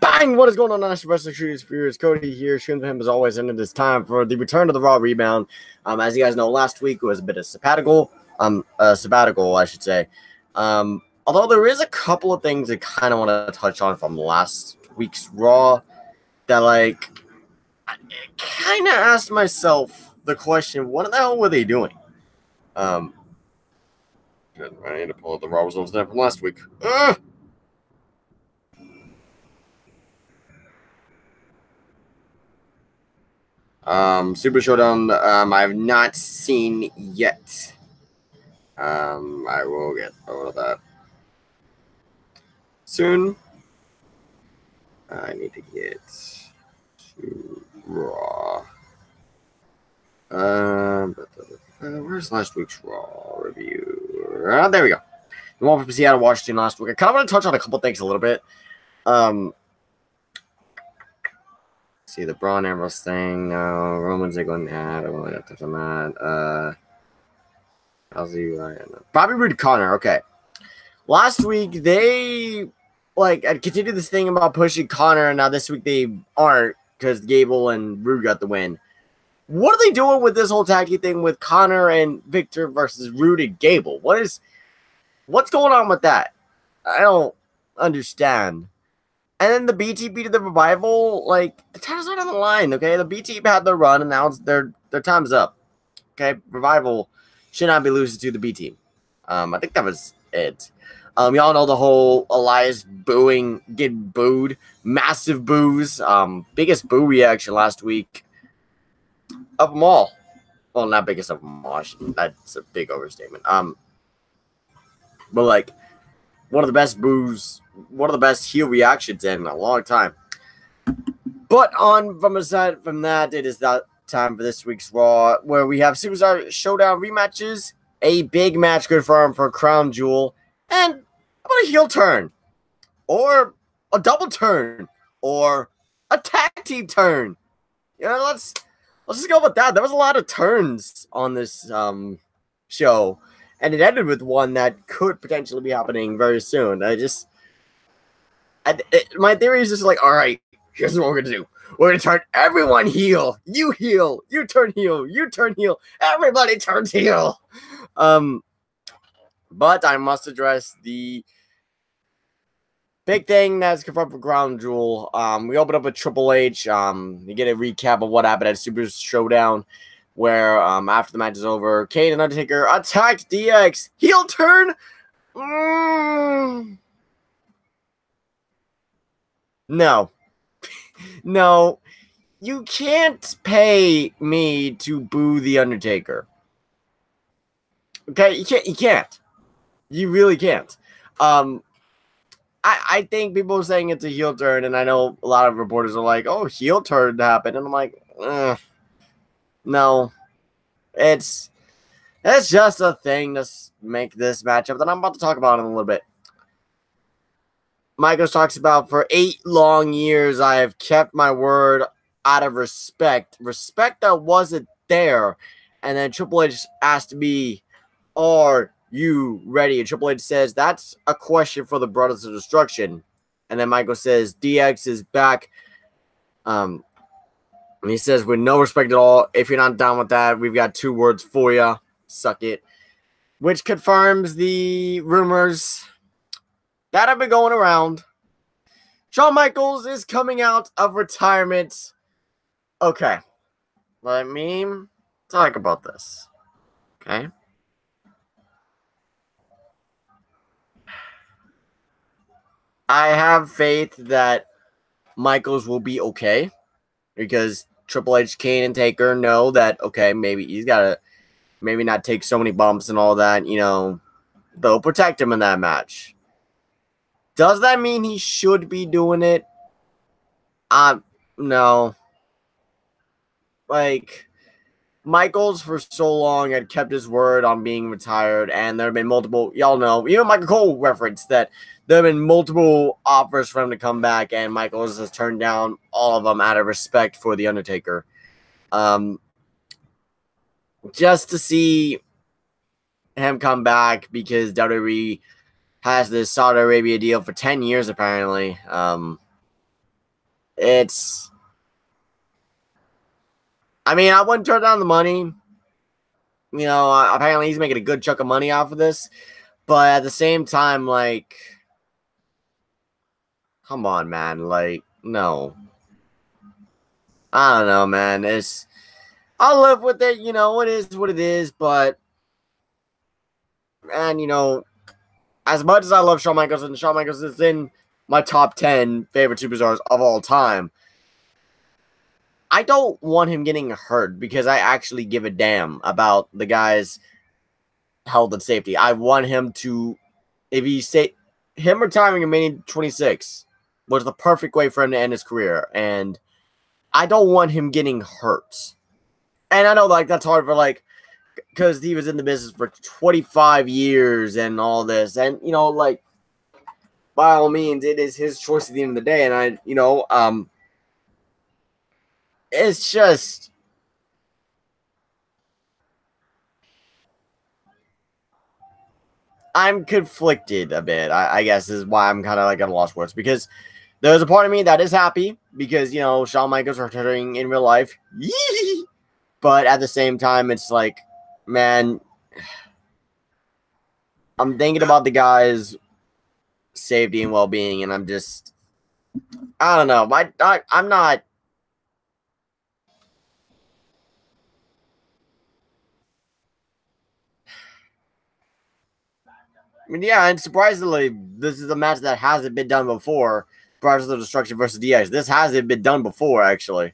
Bang! What is going on, National Wrestling Shooters? Viewers, Cody here, shooting him as always, and it is time for the return to the Raw Rebound. As you guys know, last week was a bit of sabbatical, I should say. Although there is a couple of things I kind of want to touch on from last week's Raw that, like, I kind of asked myself the question: what the hell were they doing? I need to pull up the Raw results there from last week. Super Showdown, I have not seen yet. I will get over to that soon. I need to get to Raw. Where's last week's Raw review? There we go. The one from Seattle, Washington last week. I kind of want to touch on a couple things a little bit. See the Braun Ambrose thing. No, Roman's going to I don't want to touch on that. Bobby Roode Connor. Okay. Last week they continued this thing about pushing Connor, and now this week they aren't because Gable and Roode got the win. What are they doing with this whole tag team thing with Connor and Victor versus Roode and Gable? What's going on with that? I don't understand. And then the B team beat the Revival. Like, the title's not on the line, okay? The B team had their run, and now it's their time's up. Okay? Revival should not be losing to the B team. I think that was it. Y'all know the whole Elias getting booed. Massive boos. Biggest boo reaction last week of them all. Well, not biggest of them all. That's a big overstatement. But, like, one of the best boos, one of the best heel reactions in a long time. But aside from that, it is that time for this week's Raw, where we have Superstar Showdown rematches, a big match confirmed for Crown Jewel, and how about a heel turn, or a double turn, or a tag team turn. You know, let's just go with that. There was a lot of turns on this show. And it ended with one that could potentially be happening very soon. My theory is just like, all right, here's what we're going to do. We're going to turn everyone heel. You heel. You turn heel. You turn heel. Everybody turns heel. But I must address the big thing that's confirmed for Crown Jewel. We open up with Triple H. You get a recap of what happened at Super Showdown, where after the match is over, Kane and Undertaker attacked DX. Heel turn? No. No. You can't pay me to boo the Undertaker. Okay? You can't. You really can't. I think people are saying it's a heel turn, and I know a lot of reporters are like, oh, heel turn happened. And I'm like, no, it's just a thing to make this matchup that I'm about to talk about in a little bit. Michaels talks about, for 8 long years, I have kept my word out of respect that wasn't there. And then Triple H asked me, are you ready? And Triple H says, that's a question for the Brothers of Destruction. And then Michael says, DX is back. And he says, with no respect at all, if you're not down with that, we've got 2 words for you. Suck it. Which confirms the rumors that have been going around. Shawn Michaels is coming out of retirement. Okay. Let me talk about this. Okay. I have faith that Michaels will be okay, because Triple H, Kane, and Taker know that, okay, maybe he's got to maybe not take so many bumps and all that, you know, they'll protect him in that match. Does that mean he should be doing it? No. Like, Michaels for so long had kept his word on being retired, and there have been multiple, y'all know, even Michael Cole referenced that there have been multiple offers for him to come back, and Michaels has turned down all of them out of respect for The Undertaker. Just to see him come back, because WWE has this Saudi Arabia deal for 10 years, apparently. It's, I mean, I wouldn't turn down the money. You know, apparently he's making a good chunk of money off of this. But at the same time, like, come on, man. Like, no. I don't know, man. I'll live with it. You know, it is what it is. But, and, you know, as much as I love Shawn Michaels, and Shawn Michaels is in my top 10 favorite superstars of all time, I don't want him getting hurt because I actually give a damn about the guy's health and safety. I want him to, if he say him retiring in Mania 26 was the perfect way for him to end his career, and I don't want him getting hurt. And I know, like, that's hard for, like, because he was in the business for 25 years and all this, and you know, like, by all means, it is his choice at the end of the day, and I, you know, it's just, I'm conflicted a bit, I guess, is why I'm kind of like at a loss for words, because there's a part of me that is happy because, you know, Shawn Michaels are returning in real life. Yee! But at the same time, it's like, man, I'm thinking about the guy's safety and well-being, and I'm just, I don't know. I'm not. I mean, yeah, and surprisingly, this is a match that hasn't been done before. Brothers of Destruction versus DX. This hasn't been done before, actually.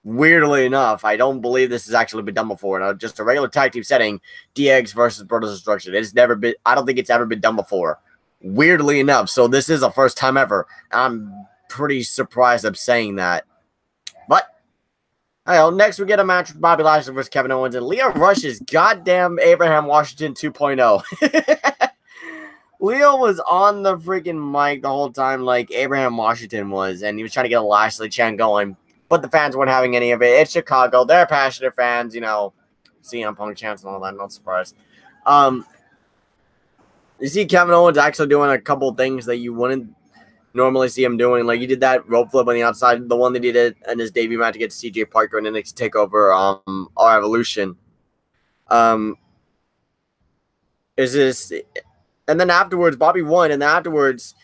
Weirdly enough, I don't believe this has actually been done before. In just a regular tag team setting, DX versus Brothers of Destruction. It's never been. I don't think it's ever been done before. Weirdly enough, so this is a first time ever. I'm pretty surprised I'm saying that. But next we get a match with Bobby Lashley versus Kevin Owens, and Leo Rush's goddamn Abraham Washington 2.0. Leo was on the freaking mic the whole time like Abraham Washington was, and he was trying to get a Lashley chant going, but the fans weren't having any of it. It's Chicago. They're passionate fans, you know, CM Punk chants and all that. Not surprised. You see Kevin Owens actually doing a couple things that you wouldn't normally see him doing. Like, he did that rope flip on the outside, the one that he did in his debut match against CJ Parker and NXT TakeOver Our Evolution. Is this, and then afterwards, Bobby won, and then afterwards,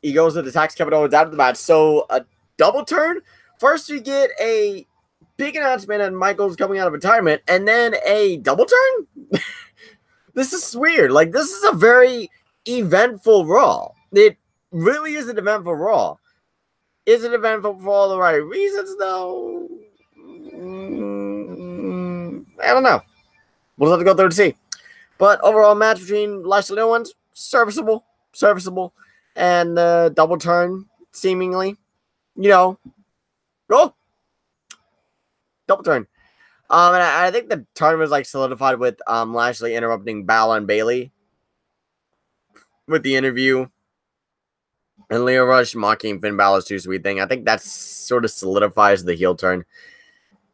he goes and attacks Kevin Owens out of the match. So, a double turn? First, you get a big announcement and Michaels coming out of retirement, and then a double turn? This is weird. Like, this is a very eventful Raw. It really is an eventful Raw. Is it eventful for all the right reasons, though? I don't know. We'll have to go through to see. But overall match between Lashley and Owens, serviceable, and double turn, seemingly, you know, go double turn. And I think the turn was like solidified with Lashley interrupting Balor and Bayley with the interview, and Leo Rush mocking Finn Balor's too sweet thing. I think that sort of solidifies the heel turn.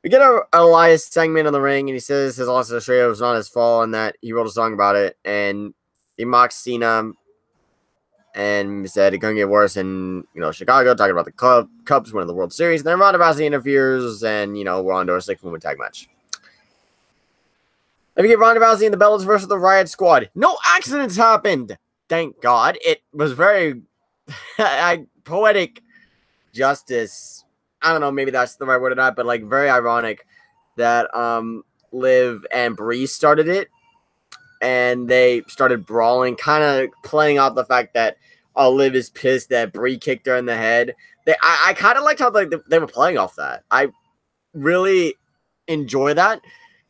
We get an Elias segment in the ring, and he says his loss to Australia was not his fault and that he wrote a song about it. And he mocks Cena and said it couldn't get worse in, you know, Chicago, talking about the Cubs winning the World Series. And then Ronda Rousey interferes, and, you know, we're on to our 6-woman tag match. Then we get Ronda Rousey and the Bellas versus the Riot Squad. No accidents happened. Thank God. It was very poetic justice. I don't know, maybe that's the right word or not, but like very ironic that Liv and Bree started it, and they started brawling, kind of playing out the fact that Liv is pissed that Bree kicked her in the head. I kind of liked how they were playing off that. I really enjoy that.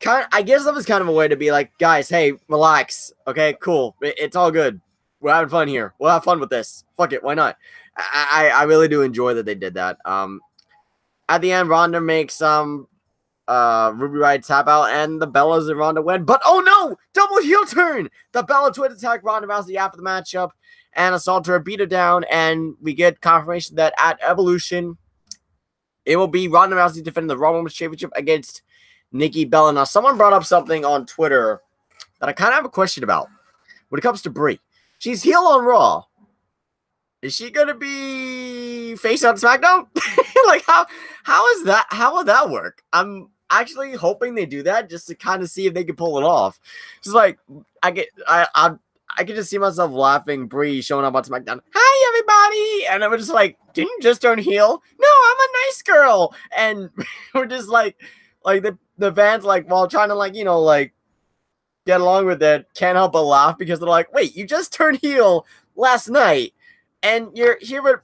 I guess that was kind of a way to be like, guys, hey, relax, okay, cool, it's all good. We're having fun here. We'll have fun with this. Fuck it, why not? I really do enjoy that they did that. At the end, Ronda makes Ruby Riott tap out, and the Bellas and Ronda win. But oh no! Double heel turn! The Bella Twins attack Ronda Rousey after the matchup and assault her, beat her down, and we get confirmation that at Evolution, it will be Ronda Rousey defending the Raw Women's Championship against Nikki Bella. Now, someone brought up something on Twitter that I kind of have a question about when it comes to Brie. She's heel on Raw. Is she going to be be face on SmackDown? Like how is that? How would that work? I'm actually hoping they do that just to kind of see if they can pull it off. It's like I can just see myself laughing, Bree showing up on SmackDown. Hi everybody, and I'm just like, didn't you just turn heel? No, I'm a nice girl, and we're just like the fans like while trying to like like get along with it, can't help but laugh because they're like, wait, you just turned heel last night, and you're here with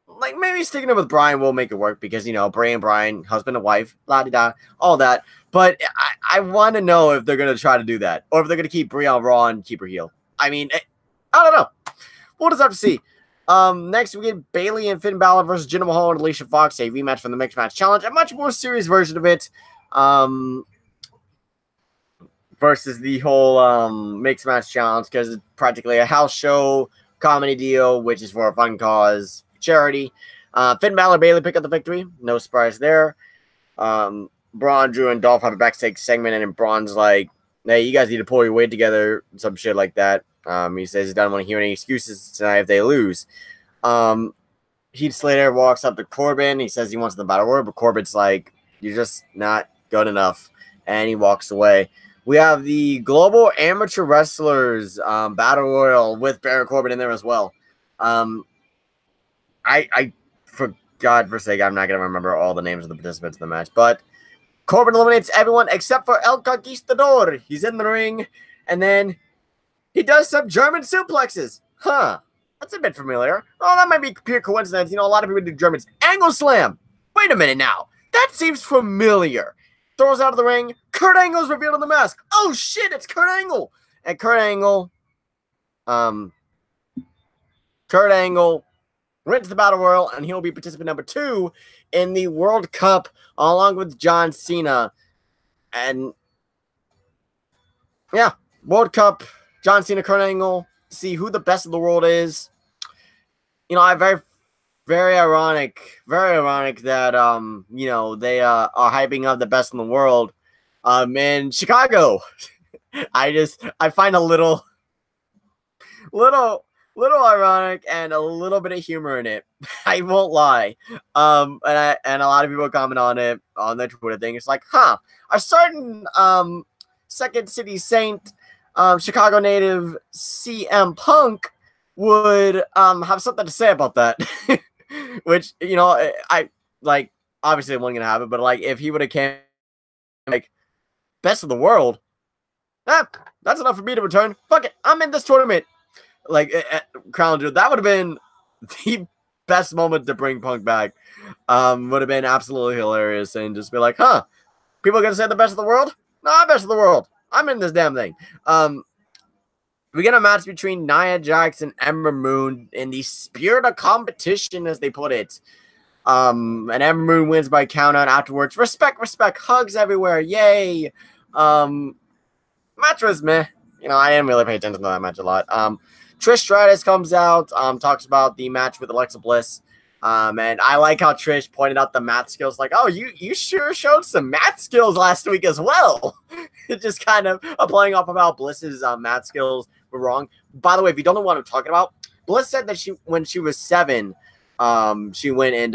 like maybe sticking it with Brian will make it work because Bray and Brian, husband and wife, la di da, all that. But I want to know if they're gonna try to do that or if they're gonna keep Brie on Raw and keep her heel. I mean, I don't know. We'll just have to see. Next we get Bayley and Finn Balor versus Jinder Mahal and Alicia Fox, a rematch from the Mixed Match Challenge, a much more serious version of it. Versus the whole Mixed Match Challenge because it's practically a house show comedy deal, which is for a fun cause, charity. Finn Balor, Bayley pick up the victory. No surprise there. Braun, Drew, and Dolph have a backstage segment, and Braun's like, hey, you guys need to pull your weight together, some shit like that. He says he doesn't want to hear any excuses tonight if they lose. Heath Slater walks up to Corbin. He says he wants the battle royal, but Corbin's like, you're just not good enough. And he walks away. We have the Global Amateur Wrestlers Battle Royal with Baron Corbin in there as well. I for God's sake, I'm not going to remember all the names of the participants in the match, but Corbin eliminates everyone except for El Conquistador. He's in the ring, and then he does some German suplexes. Huh. That's a bit familiar. Oh, that might be pure coincidence. A lot of people do Germans. Angle slam. Wait a minute now. That seems familiar. Throws out of the ring. Kurt Angle's revealed in the mask. Oh, shit, it's Kurt Angle. And Kurt Angle went to the Battle Royal, and he'll be participant number 2 in the World Cup, along with John Cena. And, yeah, World Cup, John Cena, Kurt Angle, see who the best of the world is. Very ironic that, they are hyping up the best in the world in Chicago. I find a little ironic and a little bit of humor in it. I won't lie. And a lot of people comment on it on their Twitter thing. It's like, a certain Second City Saint, Chicago native CM Punk would have something to say about that. Which, I like obviously it wasn't gonna happen, but like if he would have came like best of the world, that's enough for me to return. Fuck it, I'm in this tournament. Like Crown Jewel, that would have been the best moment to bring Punk back. Would have been absolutely hilarious and just be like, people are gonna say the best of the world? No, I'm best of the world. I'm in this damn thing. We get a match between Nia Jax and Ember Moon in the spirit of competition, as they put it. And Ember Moon wins by countout afterwards. Respect, hugs everywhere. Yay. Match was meh. I didn't really pay attention to that match a lot. Trish Stratus comes out, talks about the match with Alexa Bliss. And I like how Trish pointed out the math skills. Like, oh, you sure showed some math skills last week as well. Just kind of playing off of how Bliss's math skills were wrong. By the way, if you don't know what I'm talking about, Bliss said that when she was 7, she went and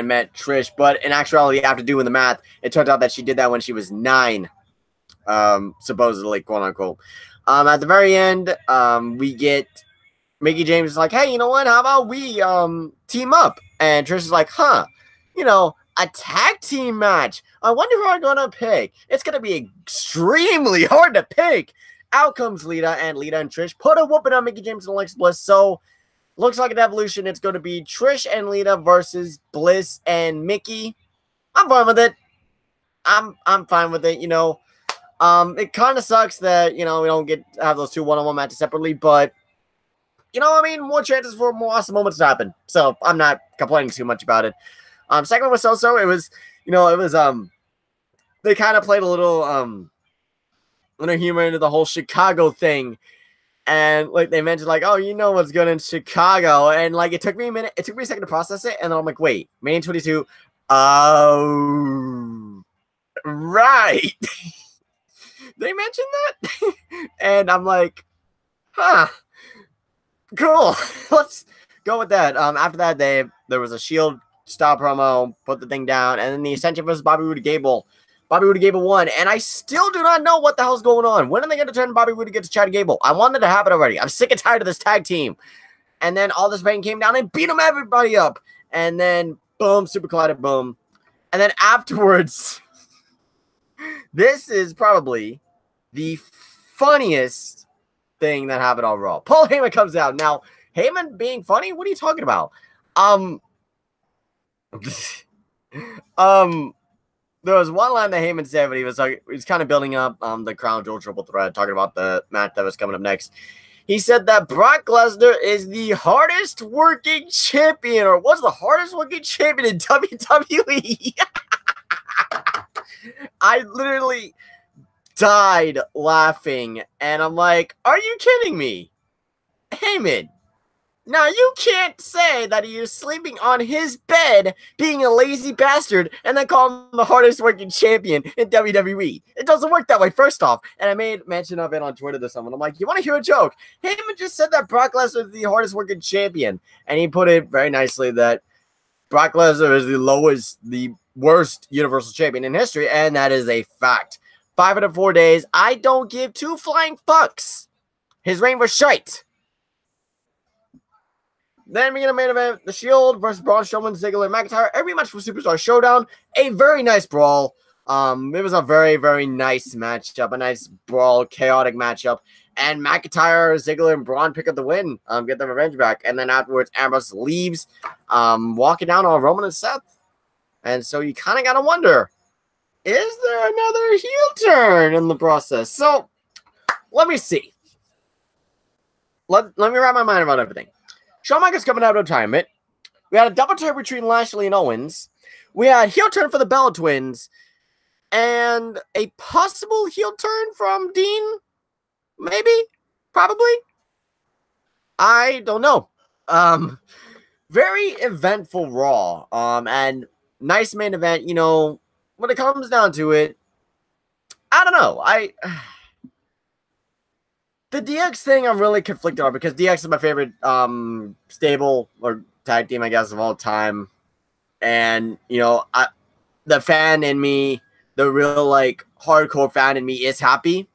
met Trish. But in actuality, after doing the math, it turned out that she did that when she was 9, supposedly, quote unquote. At the very end, we get Mickie James is like, hey, you know what? How about we team up? And Trish is like, a tag team match. I wonder who I'm going to pick. It's going to be extremely hard to pick. Out comes Lita, and Trish put a whooping on Mickie James and Alexa Bliss. So, looks like an evolution. It's going to be Trish and Lita versus Bliss and Mickie. I'm fine with it. I'm fine with it, It kind of sucks that, we don't get to have those 2 one-on-one matches separately, but more chances for more awesome moments to happen. So I'm not complaining too much about it. Second one was so-so. It was, they kind of played a little humor into the whole Chicago thing. And like they mentioned, like, oh, what's good in Chicago. And like it took me a second to process it. And then I'm like, wait, May 22. Oh, right. They mentioned that. And I'm like, Cool. Let's go with that. After that, there was a Shield style promo, put the thing down, and then the Ascension versus Bobby Roode Gable. Bobby Roode Gable won, and I still do not know what the hell's going on. When are they going to turn Bobby Roode against Chad Gable? I wanted to happen already. I'm sick and tired of this tag team. And then all this pain came down and beat everybody up. And then, boom, Super Collided, boom. And then afterwards, this is probably the funniest thing that happened on Raw. Paul Heyman comes out. Now, Heyman being funny? What are you talking about? There was one line that Heyman said when he was kind of building up the Crown Jewel Triple Threat, talking about the match that was coming up next. He said that Brock Lesnar is the hardest working champion, or was the hardest working champion in WWE. I literally died laughing, and I'm like, are you kidding me? Heyman, now you can't say that he is sleeping on his bed being a lazy bastard and then call him the hardest working champion in WWE. It doesn't work that way, first off. And I made mention of it on Twitter to someone. I'm like, you want to hear a joke? Heyman just said that Brock Lesnar is the hardest working champion. And he put it very nicely that Brock Lesnar is the worst Universal Champion in history, and that is a fact. 504 days. I don't give two flying fucks. His reign was shite. Then we get a main event, The Shield versus Braun Strowman, Ziggler, and McIntyre. Every match for Superstar Showdown. A very nice brawl. It was a very, very nice matchup. A nice brawl, chaotic matchup. And McIntyre, Ziggler, and Braun pick up the win. Get their revenge back. And then afterwards, Ambrose leaves, walking down on Roman and Seth. And so you kind of got to wonder, is there another heel turn in the process? So, let me see. Let me wrap my mind around everything. Shawn Michaels coming out of retirement. We had a double turn between Lashley and Owens. We had heel turn for the Bella Twins. And a possible heel turn from Dean? Maybe? Probably? I don't know. Very eventful Raw. And nice main event. You know, when it comes down to it, I don't know. The DX thing I'm really conflicted on because DX is my favorite stable or tag team, I guess, of all time. And, you know, the fan in me, the real, like, hardcore fan in me is happy.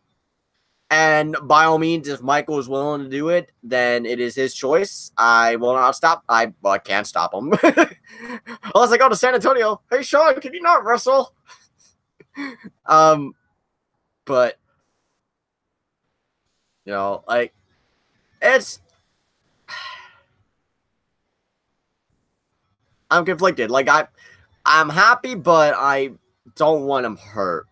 And by all means, if Michael is willing to do it, then it is his choice. I will not stop. I can't stop him. Unless I go to San Antonio. Hey, Sean, can you not wrestle? But... you know, like, it's... I'm conflicted. Like, I'm happy, but I don't want him hurt.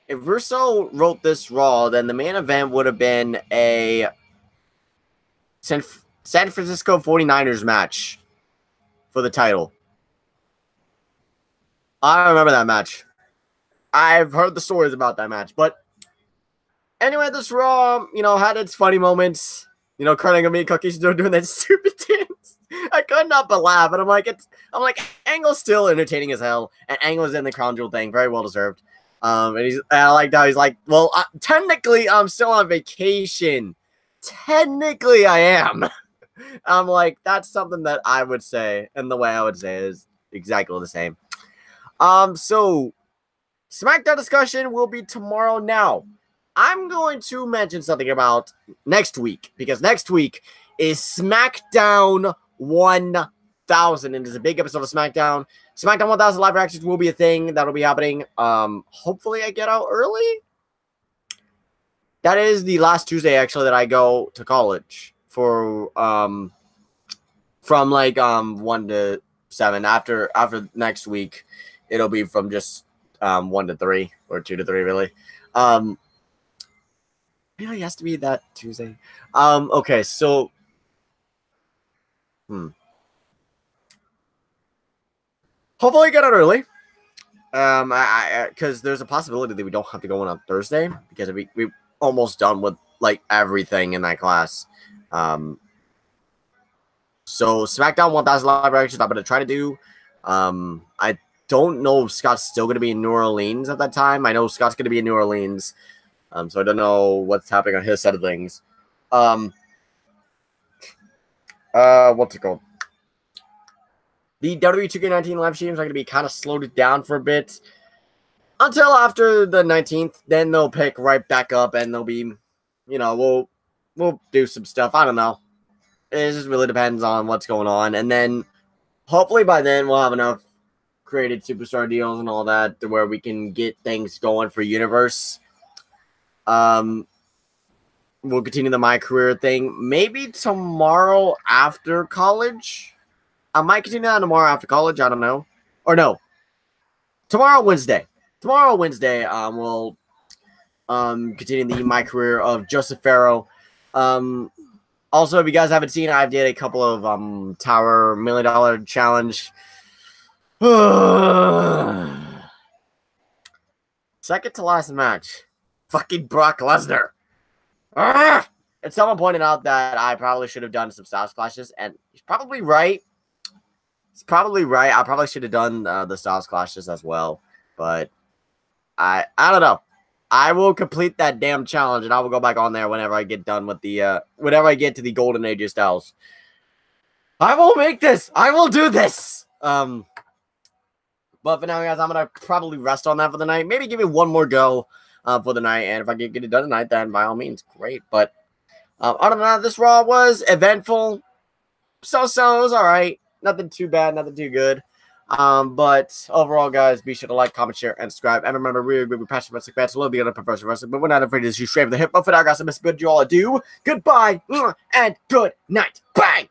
If Russo wrote this Raw, then the main event would have been a San Francisco 49ers match for the title. I remember that match. I've heard the stories about that match. But anyway, this Raw, you know, had its funny moments. You know, Kurt Angle, me, Cookies doing that stupid dance. I could not but laugh. And I'm like, Angle's still entertaining as hell. And Angle's in the Crown Jewel thing. Very well deserved. And I like how he's like, well, technically, I'm still on vacation. Technically, I am. I'm like, that's something that I would say. And the way I would say it is exactly the same. So... SmackDown discussion will be tomorrow. Now, I'm going to mention something about next week, because next week is SmackDown 1000, and it's a big episode of SmackDown. SmackDown 1000 live reactions will be a thing that'll be happening. Hopefully I get out early. That is the last Tuesday, actually, that I go to college for, from like 1 to 7. After next week, it'll be from just 1 to 3 or 2 to 3, really. Really has to be that Tuesday. Okay, so hopefully I get out early. Because there's a possibility that we don't have to go on Thursday because we almost done with like everything in that class. So SmackDown 1000 live reactions I'm gonna try to do. I don't know if Scott's still going to be in New Orleans at that time. I know Scott's going to be in New Orleans. So I don't know what's happening on his side of things. What's it called? The WWE 2K19 live streams are going to be kind of slowed down for a bit until after the 19th. Then they'll pick right back up, and they'll be, we'll do some stuff. I don't know. It just really depends on what's going on, and then hopefully by then we'll have enough created superstar deals and all that to where we can get things going for Universe. We'll continue the My Career thing. Maybe tomorrow after college. I might continue that tomorrow after college. I don't know. Or no. Tomorrow, Wednesday. We'll continue the My Career of Joseph Farrow. Also, if you guys haven't seen, I did a couple of Tower $1 Million Challenge. Second to last match. Fucking Brock Lesnar. And someone pointed out that I probably should have done some Styles Clashes, and he's probably right. I probably should have done the Styles Clashes as well, but I don't know. I will complete that damn challenge, and I will go back on there whenever I get done with the whenever I get to the Golden Age of Styles. I will make this. I will do this. But for now, guys, I'm gonna probably rest on that for the night. Maybe give it one more go for the night, and if I get it done tonight, then by all means, great. But other than that, this Raw was eventful. So it was all right. Nothing too bad, nothing too good. But overall, guys, be sure to like, comment, share, and subscribe. And remember, we're passionate wrestling fans, a little bit of professional wrestling, but we're not afraid to shoot straight from the hip. But for now, guys, I miss you all. I do. Goodbye and good night. Bang!